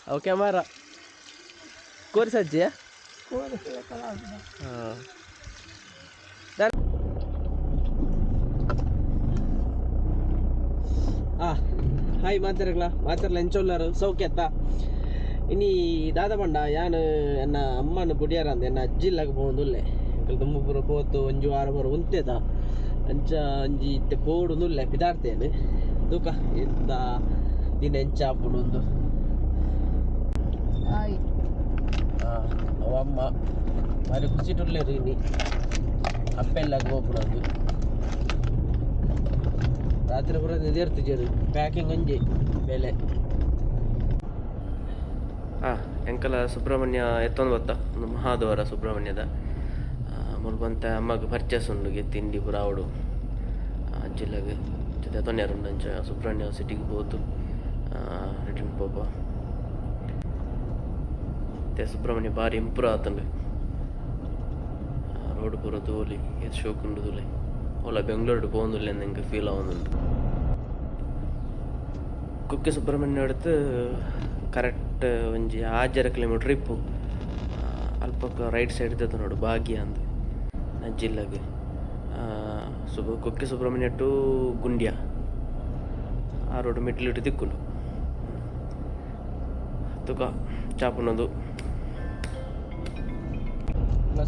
oke marah kurs saja ya dan hai ಮಾತಾರಲ್ಲ ಎಂಚೊಲ್ಲರು ಸೌಖ್ಯತ್ತ ಇನಿ ದಾದ ಪಂಡ ಯಾನು ಎನ್ನ ಅಮ್ಮನ ಬುಡಿಯಾರ ಅಂದ ಎನ್ನ ಅಜ್ಜಿಲ್ಲಾಗ പോകുന്നുല്ലേ ತುಂಬ ಪೂರ ಪೋತು ಒಂಜು ವಾರ ಪೂರ ಉಂತೆದ ಅಂಚ ಅಂಜಿ ಇತ್ತೆ ಪೋಡುನುಲ್ಲೆ ಪಿದಾಡ್ತೇನೆ ತೂಕ ಎಂತ ದಿನ ಎಂಚ ಹಾಪುಣೊಂದು ಅವ ಅಮ್ಮ ಮಾರಿ ಖುಷಿಟುಲ್ಲೇರು ಇನಿ ಅಪ್ಪೆಲ್ಲಾಗ ಹೋಗ್ಬಿಡೋದು ರಾತ್ರಿ ಪೂರ ನಿದೇರ್ತಿಜರು ಪ್ಯಾಕಿಂಗ್ ಒಂಜಿ ಬೆಲೆ ಎಂಕಲ ಸುಬ್ರಹ್ಮಣ್ಯ ಎತ್ತೊಂದು ಗೊತ್ತಾ ಒಂದು ಮಹಾದ್ವಾರ ಸುಬ್ರಹ್ಮಣ್ಯದ ಮುಲ್ಪಂತ ಅಮ್ಮಗೆ ಪರ್ಚೇಸ್ ಉಂಡು ತಿಂಡಿ ಪೂರ ಅವಡು ಜಿಲ್ಲೆಗೆ ಜೊತೆ ತೊನ್ನೆರು ಅಂಚ ಸುಬ್ರಹ್ಮಣ್ಯ ಸಿಟಿಗೆ ಹೋತು ರಿಟರ್ನ್ ಪೋಪ ಮತ್ತೆ ಸುಬ್ರಹ್ಮಣ್ಯ ಭಾರಿ ಇಂಪ್ರೂವ್ ಆತಂಡು ರೋಡ್ ಪೂರ ತೋಲಿ ಇದು ಶೋಕುಂಡು ತೋಲಿ ಓಲ ಬೆಂಗಳೂರು പോകുന്നില്ല എനിക്ക് ഫീൽ ആവുന്നുണ്ട് ಕುಕ್ಕೆ ಸುಬ್ರಹ್ಮಣ್ಯ അടുത്ത് ಕರೆಕ್ಟ್ ಒಂಜಿ 6 ಕಿಲೋಮೀಟರ್ ಇಪ್ಪು ಅಲ್ಪಕ್ಕ ರೈಟ್ ಸೈಡ್ ಇದ್ದದ್ದು ನೋಡು ಭಾಗ್ಯ ಅಂತ ಜಿಲ್ಲೆಗೆ ಕುಕ್ಕೆ ಸುಬ್ರಹ್ಮಣ್ಯ ಟು ಗುಂಡ್ಯ ಆ ರೋಡ್ ಮಿಡ್ಲಿಟ್ಟು ತಿಕ್ಕುಂಡು ತುಕ ಚಾಪುನೊಂದು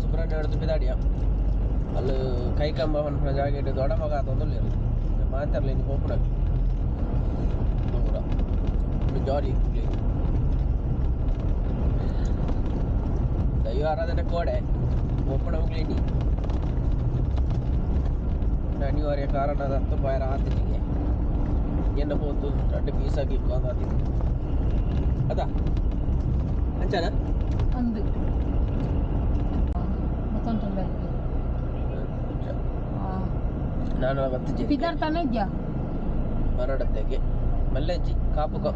ಸುಬ್ರಹ್ಮಣ್ಯ അടുത്ത് ಬಿದಾಡಿಯ ಅಲ್ಲಿ ಕೈ ಕಂಬ ಹೊಂಡ ಜಾಗ ಇಟ್ಟು ದೊಡ್ಡ ಮಗ ಆತಂದು ಮಾತಾಡಲಿ ನೀವು ಹೋಗ್ಬಿಡ ಜಾಲಿ ದೈವ ಆರಾಧನೆ ಕೋಡೆ ಒಪ್ಪಣ ಹೋಗ್ಲಿ ಅನಿವಾರ್ಯ ಕಾರಣದಂತೂ ಬಯರ ಆತಿಗೆ ಎನ್ನ ಹೋತು ಎರಡು ಪೀಸಾಗಿ ಆತಿ ಅದಾ ಅಂಚನ ಅಂದು ನಾನು ಬರ್ತಿದ್ದೆ ಮರಡತ್ತೆಗೆ ಮಲ್ಲೆಜ್ಜಿ ಕಾಪುಕ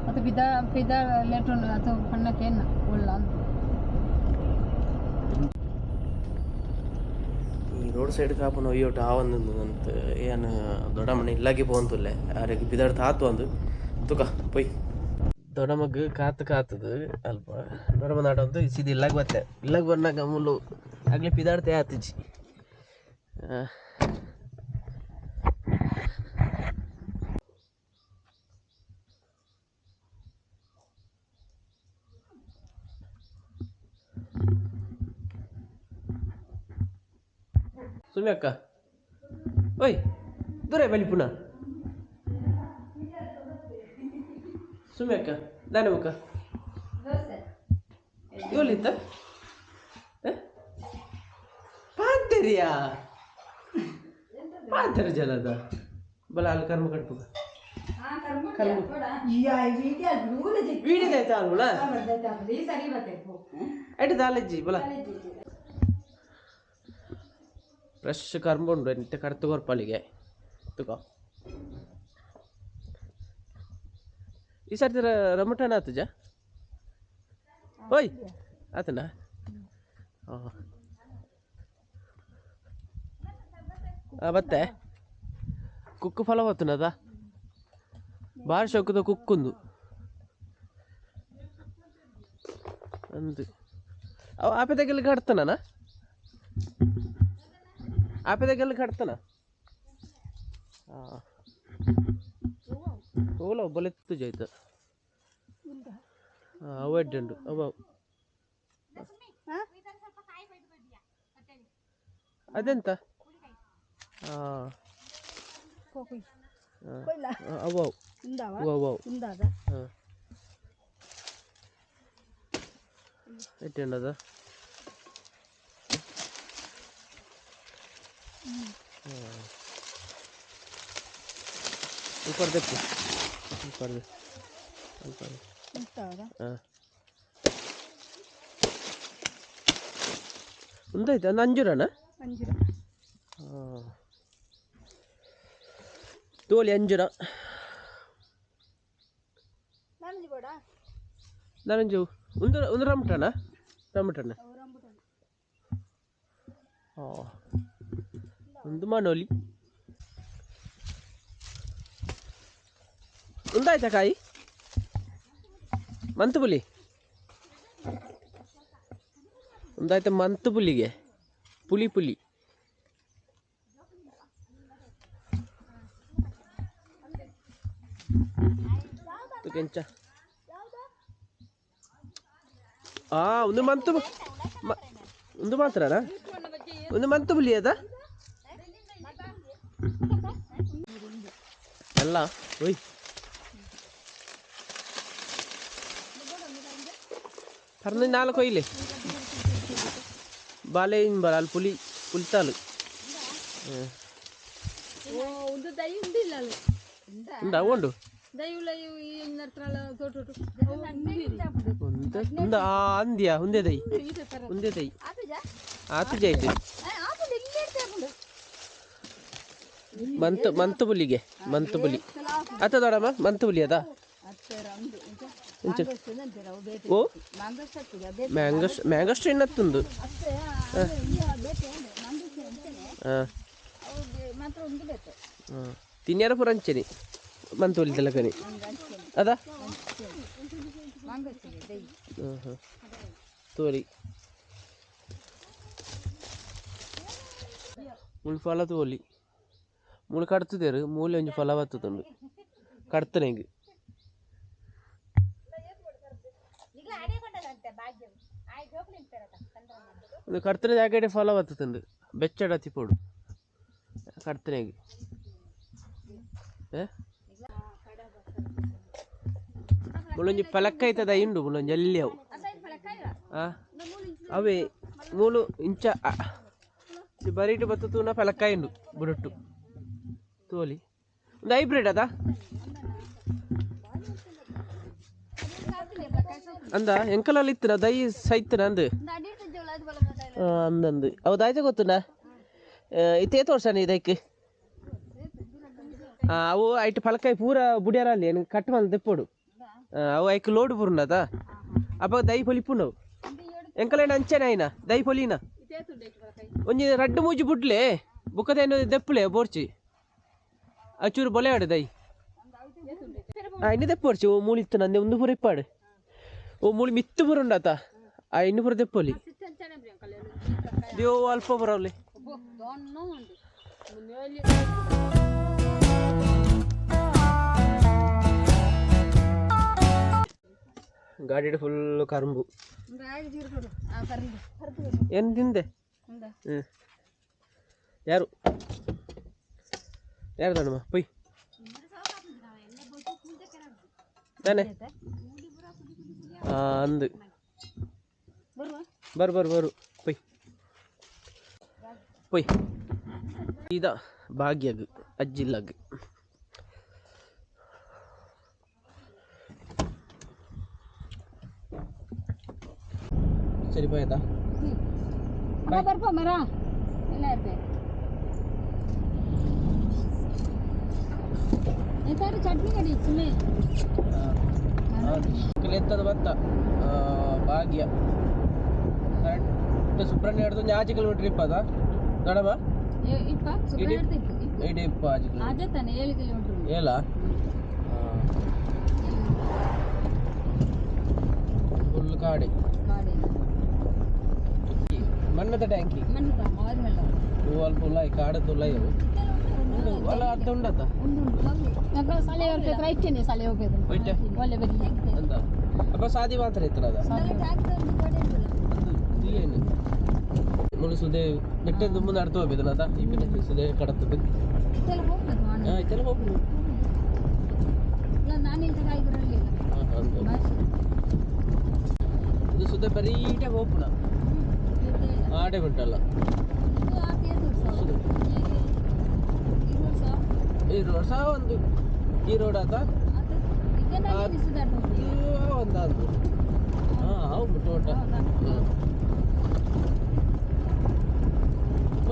ಅದು ಬಿದ ಲೇಟ್ ಉಂಡು ಅದು ಪಣ್ಣಕ್ಕೆ ಏನು ಒಳ್ಳ ಈ ರೋಡ್ ಸೈಡ್ ಕಾಪುನ ಒಯ್ಯೋಟ ಆವೊಂದು ಅಂತ ಏನು ದೊಡ್ಡ ಮನೆ ಇಲ್ಲಾಗಿ ಪೋಂತುಲ್ಲೆ ಯಾರಿಗೆ ಬಿದಾಡ್ತ ಆತು ಅಂದು ತುಕ ಪೊಯ್ ದೊಡ್ಡ ಮಗ ಕಾತದು ಅಲ್ಪ ದೊಡ್ಡ ಮನಾಡ ಒಂದು ಸೀದಿ ಇಲ್ಲಾಗ ಬತ್ತೆ ಇಲ್ಲಾಗ ಬಂದಾಗ ಮುಲ್ಲು ಆಗ್ಲಿ ಪಿದಾಡ್ತೆ ಆತಿಜಿ ಸುಮ್ಮಿ ಅಕ್ಕ ಓಯ್ ದೂರ ಬಲಿ ಪುನಃ ಸುಮ್ಮಿ ಅಕ್ಕ ನಾನೇ ಮುಖ ಇವಳಿತ್ತ ಪಾಂತೆರಿಯಾ ಪಾಂತೆರ ಜಲದ ಬಲ ಅಲ್ಲಿ ಕರ್ಮ ಕಟ್ಪುಗ ವೀಡಿಯೋದ ಆಯ್ತಾ ಅಡ್ಡ ತಾಲಜ್ಜಿ ಬಲ ಫ್ರೆಶ್ ಕರ್ಕೊಂಡು ಎಂಟು ಕರ್ತು ಕೊರ್ಪಳಿಗೆ ತುಕೋ ಈ ಸರ್ತಿ ರಮಟನ್ ಆತಜ ಓಯ್ ಆತನಾ ಬತ್ತೆ ಕುಕ್ಕು ಫಲ ಬತ್ತನದ ಭಾರಿ ಶೌಕದ ಕುಕ್ಕೊಂದು ಅಂದು ಅವ ಆಪೆದಾಗೆಲ್ಲ ಕಟ್ತಾನ ಆಪೆದಾಗೆಲ್ಲ ಕಟ್ತಾನ ಓಲ ಬಲೆತ್ತು ಜಾಯ್ತ ಅವ ಎಡ್ಡುಂಡು ಅವ ಅದೆಂತ ಅವ ಎಟ್ಟೆಂಡದ ऊपर देखो ऊपर दे ऊपर हां ಉಂದೈತೆ ಒಂದು ಅಂಜೂರನ ತೋಲಿ ಅಂಜೂರ ನಾರಂಜು ಒಂದು ರಮಟನ ಒಂದು ಮನೋಲಿ ఉందాయితా కాಯಿ ಮಂತು ಪುಲಿ ಒಂದಾಯ್ತು ಮಂತು ಪುಲಿಗೆ ಪುಲಿ ಪುಲಿ ಕೆಂಚ ಒಂದು ಮಂತು ಒಂದು ಮಾತ್ರನಾ ಒಂದು ಮಂತು ಪುಲಿ ಅದ ಅಲ್ಲ ಓಯ್ പറഞ്ഞ നാളെ കൊയില്ലേ ബാലയും ബലാൽ പുലി പുൽത്താല് ഉണ്ടാവുണ്ടോ ಅಂದ್ಯಾ ಒಂದೇ ದೈ ಆತು ಜೈತು ಮಂತು ಪುಲಿಗೆ ಮಂತು ಪುಲಿ ಆತ ದೊಡಮ್ಮ ಮಂತು ಪುಲಿ ಅದಾ ಓ ಮ್ಯಾಂಗೋಸ್ಟ್ ಇನ್ನತ್ತುಂದು ತಿನ್ಯಾರ ಪುರಂಚನಿ ಮಂತುಲಿ ತಲಕನಿ ಅದಾ ತೋರಿ ಮುಳು ಫಲ ತೋಲಿ ಮುಳು ಕಡ್ತದೇರು ಮೂಲೆ ಒಂಜಿ ಫಲ ಬತ್ತುಂಡು ಕಡ್ತನೆಂಗ್ ಒಂದು ಕರ್ತನೆ ಜಾಕೆಟ್ ಫಲ ಬರ್ತುಂಡು ಬೆಚ್ಚಡ ತಿಪ್ಪೋಡು ಕರ್ತನೆಗೆ ಮುಳೊಂಜಿ ಫಲಕ್ಕ ಐತದ ಇಂಡು ಮುಳೊಂಜಿ ಅಲ್ಲಿ ಅವು ಅವೇ ಮೂಲು ಇಂಚ ಬರೀಟು ಬತ್ತುನ ಫಲಕ್ಕ ಇಂಡು ಬುಡಟ್ಟು ತೋಲಿ ಒಂದು ಹೈಬ್ರಿಡ್ ಅದಾ ಅಂದ ಎಂಕಲಲ್ಲಿ ಇತ್ತು ದೈ ಸೈತನ ಅಂದು ಅಂದಂದು ಹೌದಾಯ್ತು ಗೊತ್ತುನಾ ಇತ್ತೇ ತೋರ್ಸಣ ಇದಕ್ಕೆ ಅವು ಐಟು ಫಲಕಾಯಿ ಪೂರ ಬುಡಿಯಾರಲ್ಲಿ ಏನು ಕಟ್ ಬಂದು ತೆಪ್ಪೋಡು ಅವು ಐಕ್ ಲೋಡ್ ಪೂರ್ಣದ ಅಪ್ಪ ದೈ ಪೊಲಿಪುಣವು ಎಂಕಲೇನ ಅಂಚೆನ ಐನ ದೈ ಪೊಲಿನ ಒಂಜಿ ರಡ್ಡು ಮೂಜಿ ಬುಡ್ಲೆ ಬುಕ್ಕದೇನು ದೆಪ್ಪುಲೆ ಬೋರ್ಚಿ ಅಚೂರು ಬೊಲೆ ಆಡು ದೈ ಇನ್ನು ದೆಪ್ಪೋರ್ಚಿ ಓ ಮೂಳಿತ್ತು ನಂದೆ ಒಂದು ಪೂರ ಇಪ್ಪಾಡು ಓ ಮೂಳಿ ಮಿತ್ತು ಪೂರ ಉಂಡಾತ ಇನ್ನು ಪೂರ ದೆಪ್ಪೊಲಿ ದೇವು ಅಲ್ಪ ಬರವಲ್ಲಿ ಗಾಡಿ ಫುಲ್ ಕರುಂಬು ಏನು ತಿಂದೆ ಯಾರು ಯಾರು ತಣ್ಣಮ್ಮ ಪೊಯ್ ತಾನೆ ಅಂದು ಬರು ಪೊಯ್ ಪೊಯ್ ಇದ ಭಾಗ್ಯಗ್ ಅಜ್ಜಿಲ್ಲಗ್ ಸರಿ ಆಯ್ತಾ ಬರ್ಪ ಮರ ಎಲ್ಲ ಇರ್ತೆ ಚಟ್ನಿ ಕಡಿ ಸುಮ್ಮನೆ ಎತ್ತದ ಭತ್ತ ಭಾಗ್ಯ ಕರೆಕ್ಟ್ ಸುಬ್ರಹ್ಮಣ್ಯ ಹಿಡಿದು 5 ಕಿಲೋಮೀಟರ್ ಇಪ್ಪದ ದೊಡಮ್ಮ ಇಪ್ಪ ಏಲ ಫುಲ್ ಕಾಡಿ ಮಣ್ಣದ ಟ್ಯಾಂಕಿ ಅಲ್ಪ ಉಲ್ಲಾಯಿ ಕಾಡದ ಉಲ್ಲಾಯಿ ಒಳ್ಳೆ ಅರ್ಥ ಉಂಡತ್ತ ಅಂತ ಅಪ್ಪ ಸಾದಿ ಮಾತ್ರ ಇತ್ತಲ್ಲ ಅದ ಏನು ಮುಳು ಸುದೆ ನೆಟ್ಟದ್ದು ಮುಂದೆ ಅರ್ಥ ಹೋಗ್ಬೇಕಲ್ಲ ಅದ ಈ ಬಿನ ಸುದೆ ಕಡತದ್ದು ಇದೆಲ್ಲ ಹೋಗ್ಬೋದು ಇದು ಸುದೆ ಬರೀಟೆ ಹೋಗ್ಬಿಡ ಆಡೆ ಬಿಟ್ಟಲ್ಲ ಈ ವರ್ಷ ಒಂದು ಈ ರೋಡ್ ಆತ ಒಂದಾದ್ರು ಹೌದು ತೋಟ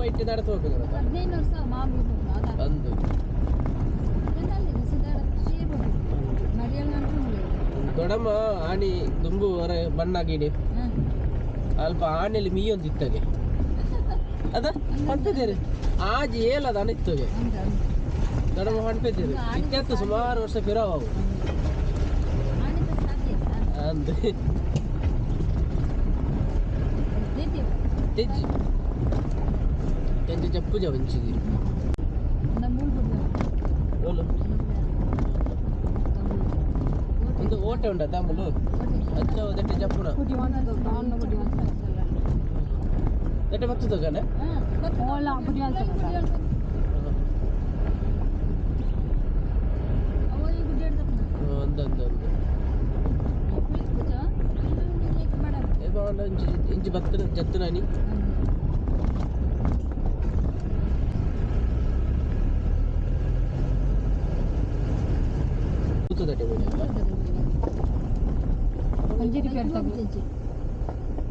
ಇಟ್ಟು ನಡ್ತು ಹೋಗ್ಬೇಕು ಅಂದು ದೊಡಮ್ಮ ಆಣಿ ದುಂಬು ಹೊರ ಬಣ್ಣಾಗಿಡಿ ಅಲ್ಪ ಆನೆಯಲ್ಲಿ ಮೀಯೊಂದು ಇತ್ತಗೆ ಅದ ಪಂತದೇರಿ ಆಜಿ ಏಲದ ಅನಿತ್ತಗೆ ದೊಡ್ಡ ಅನ್ಪೇತೀರಿ ಇತ್ಯತ್ತು ಸುಮಾರು ವರ್ಷ ಫಿರಾವ್ ಅವು ಅಂದು ತೆಜ್ಜಿ ತೆಜ್ಜಿ ಚಪ್ಪುಜ ಒಂಚಿಗಿ ಒಂದು ಓಟೆ ಉಂಟ ತಮ್ಮಲು ಅಚ್ಚ ದಟ್ಟೆ ಚಪ್ಪುನ ದಟ್ಟೆ ಮತ್ತು ತಗನೆ ಒಂದೊಂದು ಇಂಚು ಬತ್ತನ ಜತ್ತನಾನಿ ಕೂತದಟ್ಟೆ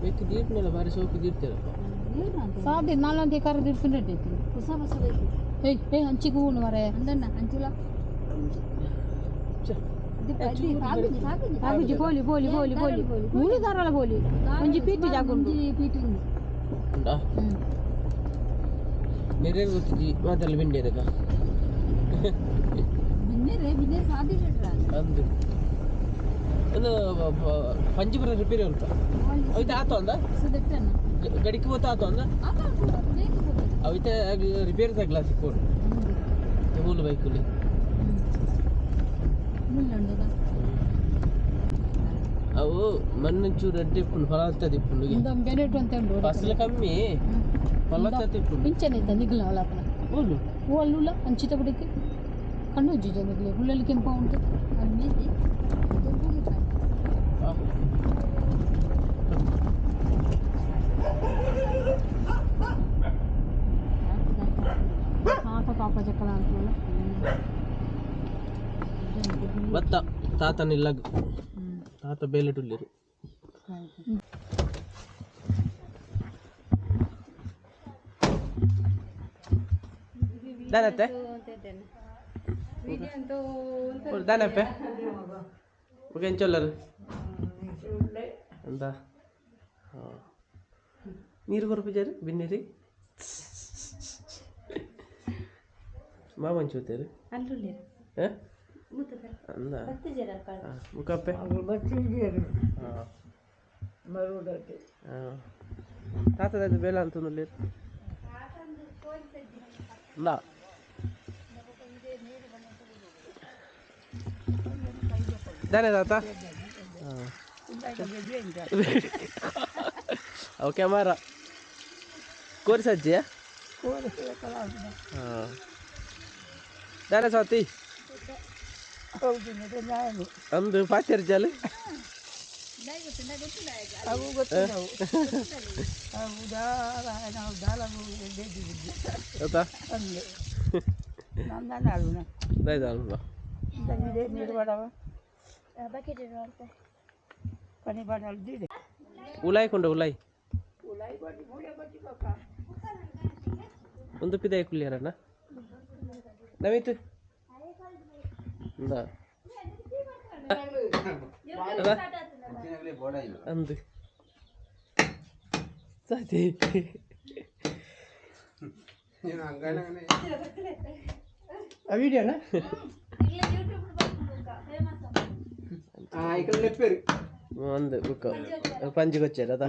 ಬೇಕು ದೀರ್ನೆಲ್ಲ ಬಾರಿ ಸೋಕು ದೀರ್ತಿರಪ್ಪ ಸಾಧ್ಯ ನಾಲ್ಕು ಕರೆ ದೀರ್ತಿನಟ್ಟೆ ಹೊಸ ಹೊಸ ಬೇಕು ಏಯ್ ಹಂಚಿಗೆ ಹೂನು ಮರೆ ಅಂದಣ್ಣ ಹಂಚಿಲ್ಲ ಆಗುಜಿ ಬೋಲಿ ಬೋಲಿ ಬೋಲಿ ಬೋಲಿ ಮೂರು ದಾರಾಳ ಬೋಲಿ ಒಂಜಿ ಪೀಟಿ ಜಾಗುಂಡು ಪೀಟಿ ಉಂಟಾ ಬೇರೆ ಗೊತ್ತಿದ್ದಿ ಮಾತಲ್ಲಿ ಬಿಂಡೇರಕ ಬಿನ್ನೇರೆ ಸಾಧ್ಯ ಅಂದು ಒಂದು ಪಂಜಿಪುರ ರಿಪೇರಿ ಉಂಟು ಅವೈತೆ ಆತು ಅಂದ ಗಡಿಗೆ ಹೋತ ಆತು ಅಂದ ಅವೈತೆ ರಿಪೇರಿ ತಗ್ಲ ಸಿಕ್ಕೋಡು ಹೂಲು ಬೈಕಲ್ಲಿ ಅವು ಮಣ್ಣಂಚೂರು ಅಡ್ಡಿಪ್ಪುಂಡು ಫಲವತ್ತ ತಿಪ್ಪುಂಡು ಫಸಲು ಕಮ್ಮಿ ಫಲವತ್ತ ತಿಪ್ಪುಂಡು ಇಂಚನೈತ ನಿಗ್ಲ ಅವಳಪ್ಪನ ಹೂಲು ಹೂವಲ್ಲ ಹಂಚಿತ ಬಿಡಕ್ಕೆ ಕಣ್ಣು ಉಜ್ಜಿಜ ನಿಗ್ಲೆ ಹುಲ್ಲಲ್ಲಿ ಕೆಂಪ ಉಂಟು ಅದು ಮೀಸಿ ಪಾಪ ಚಕ್ಕಲ ಅಂತಲ್ಲ ಭತ್ತ ತಾತನಿಲ್ಲ ತಾತ ಬೇಲೆಟುಲ್ಲಿರು ದಾನತ್ತೆ ದಾನಪ್ಪೆ ಎಂಚೊಲ್ಲರು ಅಂತ ಹಾಂ ನೀರು ಕೊರಪಿಜಾರು ಬಿನ್ನಿರಿ ಮಾಮಂಚೂತೇರು ಅಂದ ಮುಖಪ್ಪೆ ತಾತದ ಬೇಲ ಅಂತಂದಲ್ಲಿ ಇಲ್ಲ ದಾನೆ ತಾತ ಅವು ಕ್ಯಾಮರಾ ಕೋರಿ ಸಜ್ಜಿಯ ಹಾಂ ದಾನೆ ಸಾತಿ ಅಂದು ಪಾಚರ್ ಜಾಲ ಉಲಾಯಿ ಕೊಂಡ ಉಲಾಯಿ ಒಂದು ಪಿದಾಯ ಕುಲ್ಲಿಯಾರಣ್ಣ ನವೀತು ಅಂದು ಸಾತಿ వీడియోనా ಒಂದು ಬುಕ್ ಪಂಜಿಗೆ వచ్చారు ಅದ